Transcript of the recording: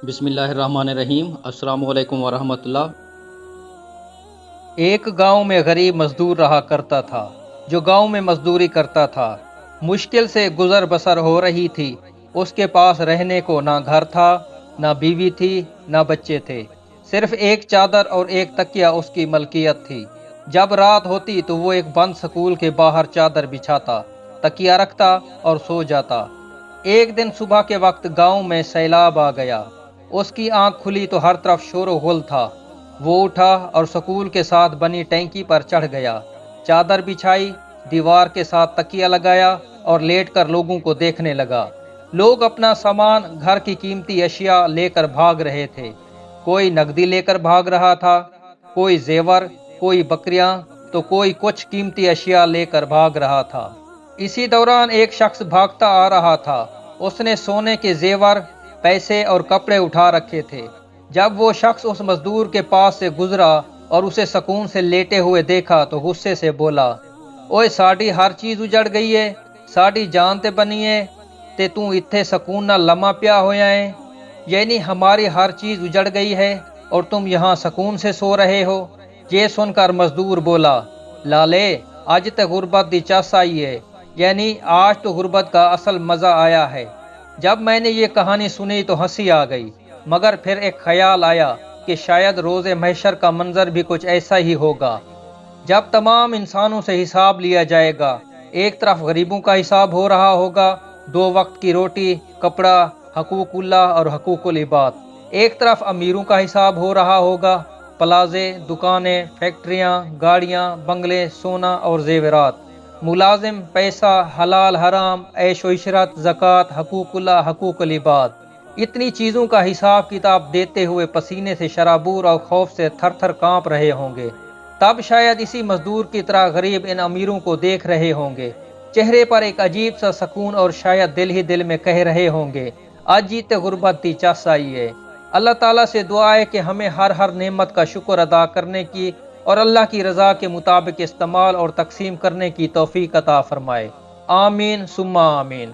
بسم اللہ الرحمن الرحیم۔ السلام علیکم ورحمۃ اللہ۔ ایک گاؤں میں غریب مزدور رہا کرتا تھا جو گاؤں میں مزدوری کرتا تھا۔ مشکل سے گزر بسر ہو رہی تھی۔ اس کے پاس رہنے کو نہ گھر تھا، نہ بیوی تھی، نہ بچے تھے۔ صرف ایک چادر اور ایک تکیہ اس کی ملکیت تھی۔ جب رات ہوتی تو وہ ایک بند سکول کے باہر چادر بچھاتا، تکیہ رکھتا اور سو جاتا۔ ایک دن صبح کے وقت گاؤں میں سیلاب آ گیا۔ اس کی آنکھ کھلی تو ہر طرف شور و غل تھا۔ وہ اٹھا اور سکول کے ساتھ بنی ٹینکی پر چڑھ گیا، چادر بچھائی، دیوار کے ساتھ تکیہ لگایا اور لیٹ کر لوگوں کو دیکھنے لگا۔ لوگ اپنا سامان، گھر کی قیمتی اشیاء لے کر بھاگ رہے تھے۔ کوئی نقدی لے کر بھاگ رہا تھا، کوئی زیور، کوئی بکریاں، تو کوئی کچھ قیمتی اشیاء لے کر بھاگ رہا تھا۔ اسی دوران ایک شخص بھاگتا آ رہا تھا۔ اس نے سونے کے زیور، پیسے اور کپڑے اٹھا رکھے تھے۔ جب وہ شخص اس مزدور کے پاس سے گزرا اور اسے سکون سے لیٹے ہوئے دیکھا تو غصے سے بولا، اوئے ساڈی ہر چیز اجڑ گئی ہے، ساڈی جان تے بنی ہے تے تو اتھے سکون نہ لمحہ پیا ہویا ہے، یعنی ہماری ہر چیز اجڑ گئی ہے اور تم یہاں سکون سے سو رہے ہو۔ یہ سن کر مزدور بولا، لالے آج تے غربت دی چس آئی ہے، یعنی آج تو غربت کا اصل مزہ آیا ہے۔ جب میں نے یہ کہانی سنی تو ہنسی آ گئی، مگر پھر ایک خیال آیا کہ شاید روز محشر کا منظر بھی کچھ ایسا ہی ہوگا، جب تمام انسانوں سے حساب لیا جائے گا۔ ایک طرف غریبوں کا حساب ہو رہا ہوگا، 2 وقت کی روٹی، کپڑا، حقوق اللہ اور حقوق العباد۔ ایک طرف امیروں کا حساب ہو رہا ہوگا، پلازے، دکانیں، فیکٹریاں، گاڑیاں، بنگلے، سونا اور زیورات۔ ملازم، پیسہ، حلال حرام، عیش و عشرت، زکوٰۃ، حقوق اللہ، حقوق العباد۔ اتنی چیزوں کا حساب کتاب دیتے ہوئے پسینے سے شرابور اور خوف سے تھر تھر کانپ رہے ہوں گے۔ تب شاید اسی مزدور کی طرح غریب ان امیروں کو دیکھ رہے ہوں گے، چہرے پر ایک عجیب سا سکون، اور شاید دل ہی دل میں کہہ رہے ہوں گے، آج جیتے غربت دی چس آئی ہے۔ اللہ تعالیٰ سے دعا ہے کہ ہمیں ہر نعمت کا شکر ادا کرنے کی اور اللہ کی رضا کے مطابق استعمال اور تقسیم کرنے کی توفیق عطا فرمائے۔ آمین ثم آمین۔